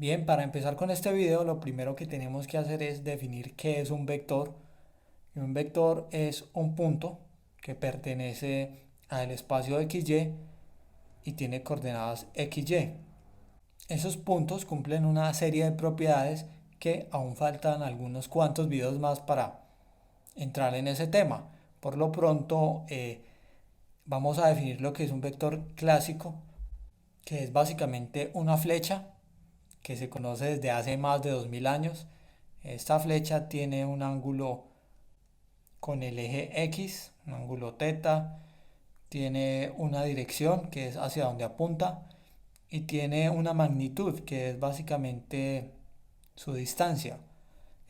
Bien, para empezar con este video, lo primero que tenemos que hacer es definir qué es un vector. Y un vector es un punto que pertenece al espacio XY y tiene coordenadas XY. Esos puntos cumplen una serie de propiedades que aún faltan algunos cuantos videos más para entrar en ese tema. Por lo pronto, vamos a definir lo que es un vector clásico, que es básicamente una flecha que se conoce desde hace más de 2000 años. Esta flecha tiene un ángulo con el eje X, un ángulo teta, tiene una dirección que es hacia donde apunta y tiene una magnitud que es básicamente su distancia.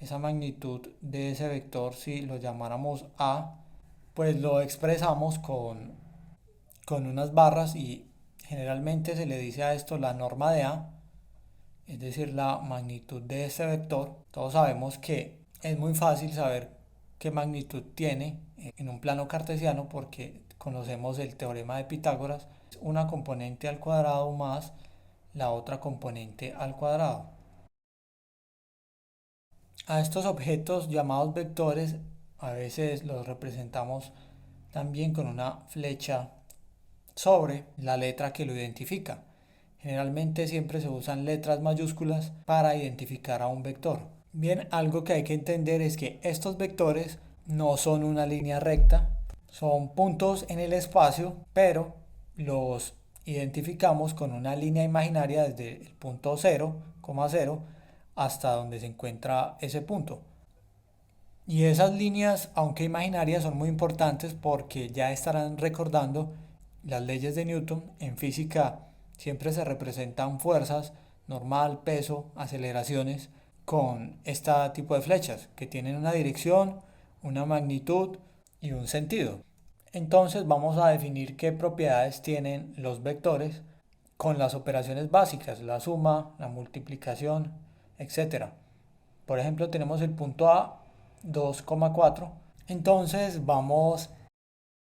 Esa magnitud de ese vector, si lo llamáramos A, pues lo expresamos con unas barras y generalmente se le dice a esto la norma de A, es decir, la magnitud de este vector. Todos sabemos que es muy fácil saber qué magnitud tiene en un plano cartesiano porque conocemos el teorema de Pitágoras, una componente al cuadrado más la otra componente al cuadrado. A estos objetos llamados vectores a veces los representamos también con una flecha sobre la letra que lo identifica. Generalmente siempre se usan letras mayúsculas para identificar a un vector. Bien, algo que hay que entender es que estos vectores no son una línea recta, son puntos en el espacio, pero los identificamos con una línea imaginaria desde el punto 0,0 hasta donde se encuentra ese punto. Y esas líneas, aunque imaginarias, son muy importantes porque ya estarán recordando las leyes de Newton. En física siempre se representan fuerzas, normal, peso, aceleraciones, con este tipo de flechas que tienen una dirección, una magnitud y un sentido. Entonces vamos a definir qué propiedades tienen los vectores con las operaciones básicas, la suma, la multiplicación, etcétera. Por ejemplo, tenemos el punto A 2,4. Entonces vamos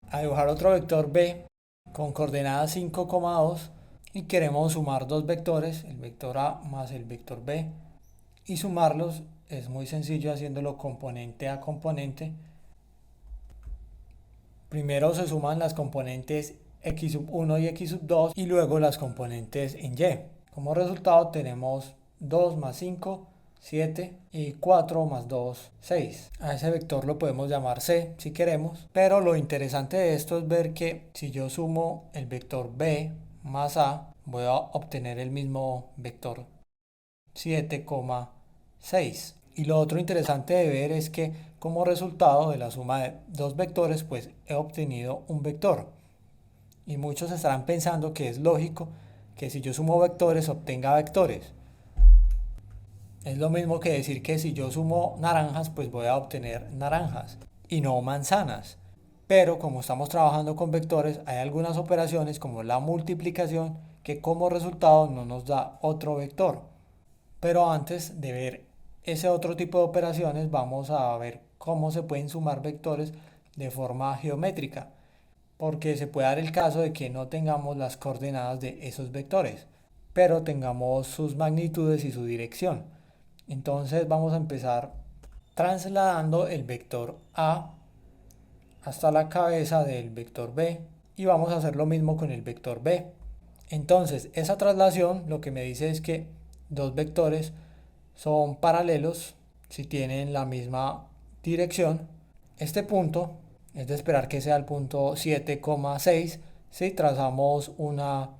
a dibujar otro vector B con coordenadas 5,2 y queremos sumar dos vectores, el vector A más el vector B, y sumarlos es muy sencillo haciéndolo componente a componente. Primero se suman las componentes x1 y x2 y luego las componentes en y. Como resultado tenemos 2 más 5, 7 y 4 más 2, 6. A ese vector lo podemos llamar C si queremos, pero lo interesante de esto es ver que si yo sumo el vector B más A, voy a obtener el mismo vector 7,6. Y lo otro interesante de ver es que como resultado de la suma de dos vectores, pues he obtenido un vector. Y muchos estarán pensando que es lógico que si yo sumo vectores obtenga vectores. Es lo mismo que decir que si yo sumo naranjas, pues voy a obtener naranjas y no manzanas. Pero como estamos trabajando con vectores, hay algunas operaciones como la multiplicación que como resultado no nos da otro vector. Pero antes de ver ese otro tipo de operaciones, vamos a ver cómo se pueden sumar vectores de forma geométrica, porque se puede dar el caso de que no tengamos las coordenadas de esos vectores, pero tengamos sus magnitudes y su dirección. Entonces vamos a empezar trasladando el vector A hasta la cabeza del vector B y vamos a hacer lo mismo con el vector B. Entonces esa traslación lo que me dice es que dos vectores son paralelos si tienen la misma dirección. Este punto es de esperar que sea el punto 7,6 si trazamos una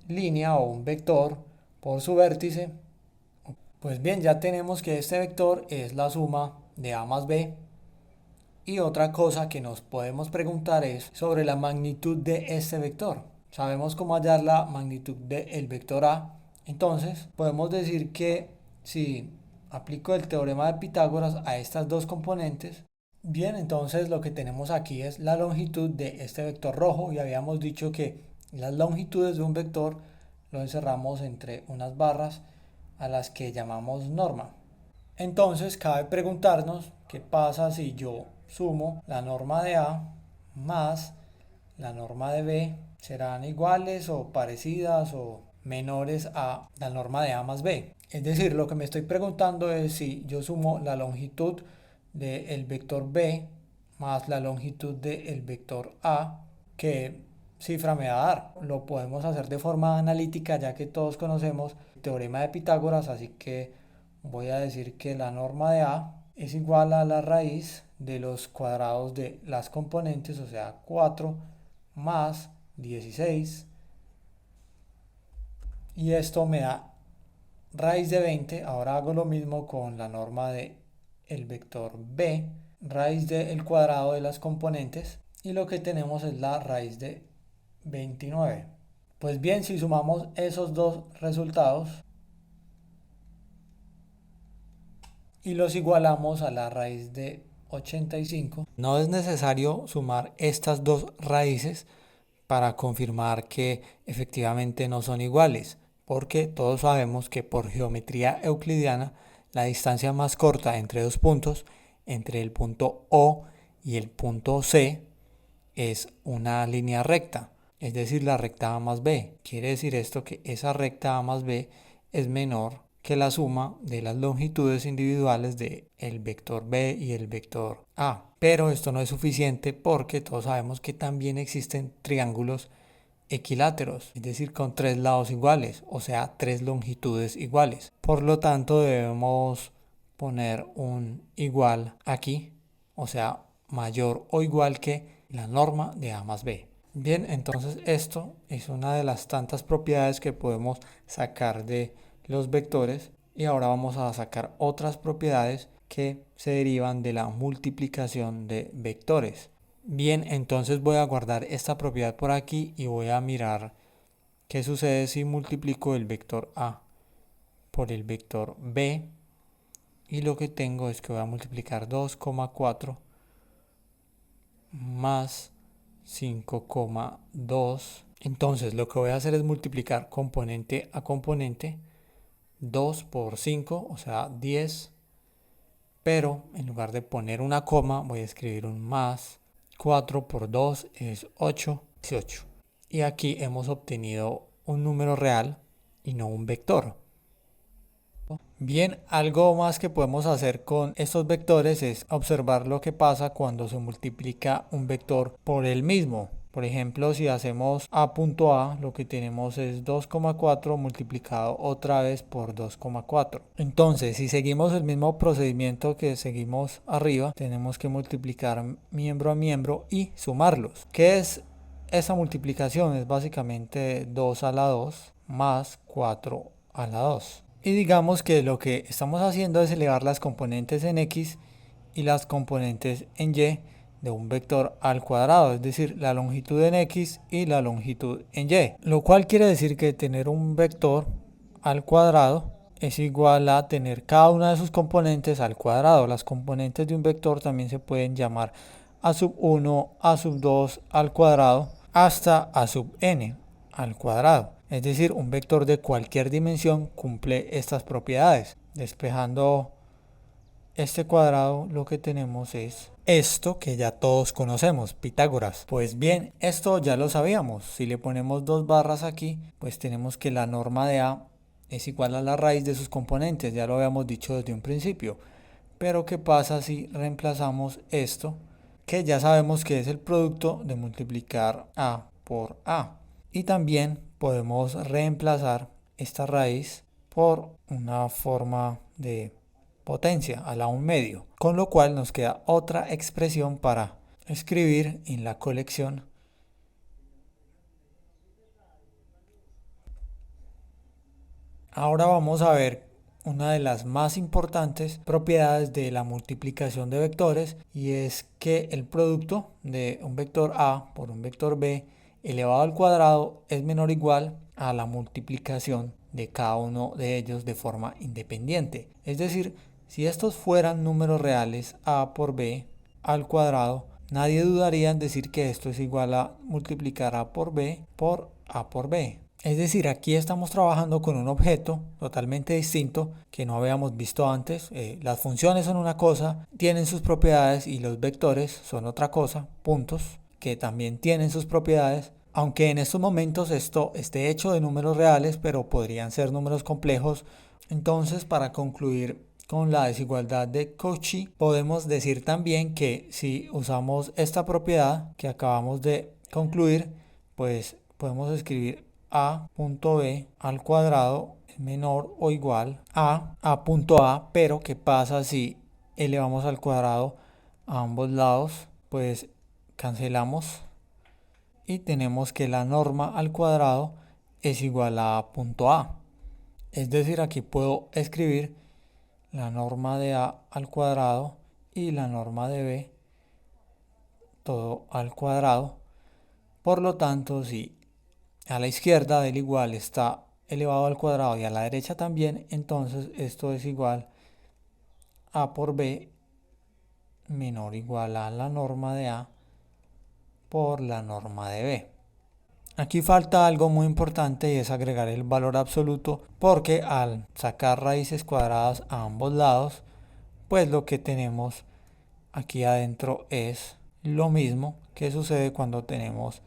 línea o un vector por su vértice. Pues bien, ya tenemos que este vector es la suma de A más B. Y otra cosa que nos podemos preguntar es sobre la magnitud de este vector. Sabemos cómo hallar la magnitud del vector A. Entonces podemos decir que si aplico el teorema de Pitágoras a estas dos componentes, bien, entonces lo que tenemos aquí es la longitud de este vector rojo y habíamos dicho que las longitudes de un vector lo encerramos entre unas barras a las que llamamos norma. Entonces cabe preguntarnos qué pasa si yo sumo la norma de A más la norma de B. ¿Serán iguales o parecidas o menores a la norma de A más B. Es decir, lo que me estoy preguntando es si yo sumo la longitud del vector B más la longitud del vector A, ¿qué cifra me va a dar? Lo podemos hacer de forma analítica ya que todos conocemos el teorema de Pitágoras, así que voy a decir que la norma de A es igual a la raíz de los cuadrados de las componentes, o sea 4 más 16, y esto me da raíz de 20. Ahora hago lo mismo con la norma de el vector B, raíz del cuadrado de las componentes, y lo que tenemos es la raíz de 29. Pues bien, si sumamos esos dos resultados y los igualamos a la raíz de 85, no es necesario sumar estas dos raíces para confirmar que efectivamente no son iguales, porque todos sabemos que por geometría euclidiana la distancia más corta entre dos puntos, entre el punto O y el punto C, es una línea recta, es decir, la recta A más B. Quiere decir esto que esa recta A más B es menor que la suma de las longitudes individuales de el vector B y el vector A. Pero esto no es suficiente porque todos sabemos que también existen triángulos equiláteros, es decir, con tres lados iguales, o sea, tres longitudes iguales. Por lo tanto, debemos poner un igual aquí, o sea, mayor o igual que la norma de A más B. Bien, entonces esto es una de las tantas propiedades que podemos sacar de los vectores, y ahora vamos a sacar otras propiedades que se derivan de la multiplicación de vectores. Bien, entonces voy a guardar esta propiedad por aquí y voy a mirar qué sucede si multiplico el vector A por el vector B, y lo que tengo es que voy a multiplicar 2,4 más 5,2. Entonces lo que voy a hacer es multiplicar componente a componente, 2 por 5, o sea 10, pero en lugar de poner una coma voy a escribir un más. 4 por 2 es 8, 18. Y aquí hemos obtenido un número real y no un vector. Bien, algo más que podemos hacer con estos vectores es observar lo que pasa cuando se multiplica un vector por el mismo. Por ejemplo, si hacemos A.A, lo que tenemos es 2,4 multiplicado otra vez por 2,4. Entonces, si seguimos el mismo procedimiento que seguimos arriba, tenemos que multiplicar miembro a miembro y sumarlos. ¿Qué es esa multiplicación? Es básicamente 2 a la 2 más 4 a la 2. Y digamos que lo que estamos haciendo es elevar las componentes en X y las componentes en Y de un vector al cuadrado, es decir, la longitud en X y la longitud en Y. Lo cual quiere decir que tener un vector al cuadrado es igual a tener cada una de sus componentes al cuadrado. Las componentes de un vector también se pueden llamar a sub 1, a sub 2 al cuadrado, hasta a sub n al cuadrado. Es decir, un vector de cualquier dimensión cumple estas propiedades. Despejando este cuadrado, lo que tenemos es esto que ya todos conocemos, Pitágoras. Pues bien, esto ya lo sabíamos. Si le ponemos dos barras aquí, pues tenemos que la norma de A es igual a la raíz de sus componentes. Ya lo habíamos dicho desde un principio. Pero ¿qué pasa si reemplazamos esto? Que ya sabemos que es el producto de multiplicar A por A. Y también podemos reemplazar esta raíz por una forma de potencia a la 1/2, con lo cual nos queda otra expresión para escribir en la colección. Ahora vamos a ver una de las más importantes propiedades de la multiplicación de vectores, y es que el producto de un vector A por un vector B elevado al cuadrado es menor o igual a la multiplicación de cada uno de ellos de forma independiente. Es decir, si estos fueran números reales, A por B al cuadrado, nadie dudaría en decir que esto es igual a multiplicar A por B por A por B. Es decir, aquí estamos trabajando con un objeto totalmente distinto que no habíamos visto antes. Las funciones son una cosa, tienen sus propiedades, y los vectores son otra cosa, puntos, que también tienen sus propiedades, Aunque en estos momentos esto esté hecho de números reales, pero podrían ser números complejos. Entonces, para concluir con la desigualdad de Cauchy, podemos decir también que si usamos esta propiedad que acabamos de concluir, pues podemos escribir a.b al cuadrado es menor o igual a punto A, pero ¿qué pasa si elevamos al cuadrado a ambos lados? Pues cancelamos y tenemos que la norma al cuadrado es igual a punto A. Es decir, aquí puedo escribir la norma de A al cuadrado y la norma de B todo al cuadrado. Por lo tanto, si a la izquierda del igual está elevado al cuadrado y a la derecha también, entonces esto es igual a por B menor o igual a la norma de A por la norma de B. Aquí falta algo muy importante y es agregar el valor absoluto, porque al sacar raíces cuadradas a ambos lados, pues lo que tenemos aquí adentro es lo mismo que sucede cuando tenemos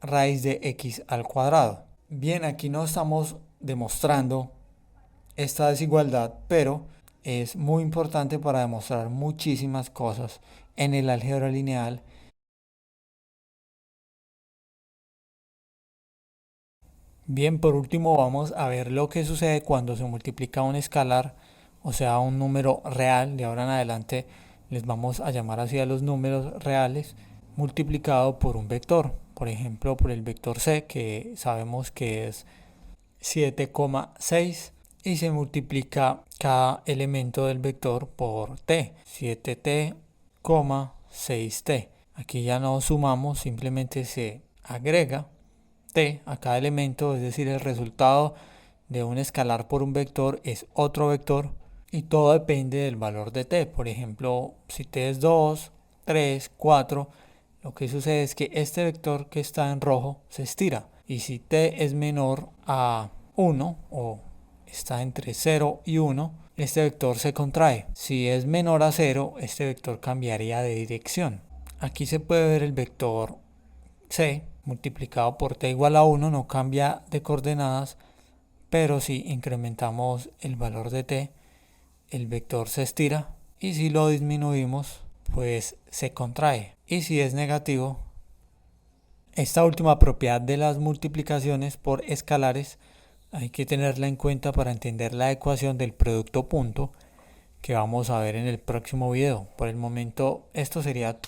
raíz de x al cuadrado. Bien, aquí no estamos demostrando esta desigualdad, pero es muy importante para demostrar muchísimas cosas en el álgebra lineal. Bien, por último vamos a ver lo que sucede cuando se multiplica un escalar, o sea, un número real. De ahora en adelante les vamos a llamar así a los números reales, multiplicado por un vector. Por ejemplo, por el vector c, que sabemos que es 7,6, y se multiplica cada elemento del vector por t, 7t, 6t. Aquí ya no sumamos, simplemente se agrega t a cada elemento, es decir, el resultado de un escalar por un vector es otro vector, y todo depende del valor de t. Por ejemplo, si t es 2, 3, 4, lo que sucede es que este vector que está en rojo se estira, y si t es menor a 1 o está entre 0 y 1, este vector se contrae. Si es menor a 0, este vector cambiaría de dirección. Aquí se puede ver el vector c multiplicado por t igual a 1, no cambia de coordenadas, pero si incrementamos el valor de t, el vector se estira, y si lo disminuimos, pues se contrae. Y si es negativo, esta última propiedad de las multiplicaciones por escalares hay que tenerla en cuenta para entender la ecuación del producto punto que vamos a ver en el próximo video. Por el momento esto sería.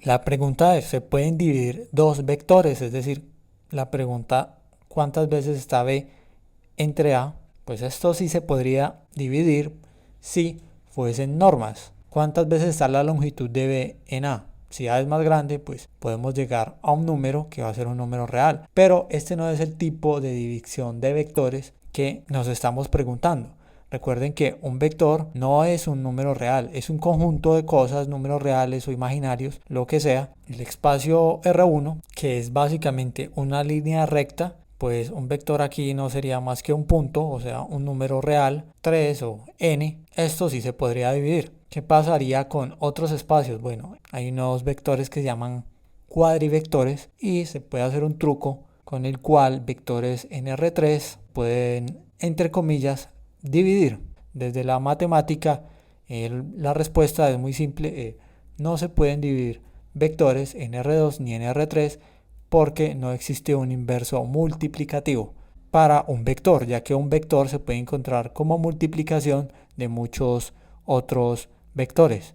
La pregunta es, ¿se pueden dividir dos vectores? Es decir, la pregunta, ¿cuántas veces está B entre A? Pues esto sí se podría dividir si fuesen normas. ¿Cuántas veces está la longitud de B en A? Si A es más grande, pues podemos llegar a un número que va a ser un número real. Pero este no es el tipo de división de vectores que nos estamos preguntando. Recuerden que un vector no es un número real, es un conjunto de cosas, números reales o imaginarios, lo que sea. El espacio R1, que es básicamente una línea recta, pues un vector aquí no sería más que un punto, o sea, un número real, 3 o n. Esto sí se podría dividir. ¿Qué pasaría con otros espacios? Bueno, hay unos vectores que se llaman cuadrivectores, y se puede hacer un truco con el cual vectores en R3 pueden, entre comillas, dividir. Desde la matemática, la respuesta es muy simple. No se pueden dividir vectores en R2 ni en R3 porque no existe un inverso multiplicativo para un vector, ya que un vector se puede encontrar como multiplicación de muchos otros vectores.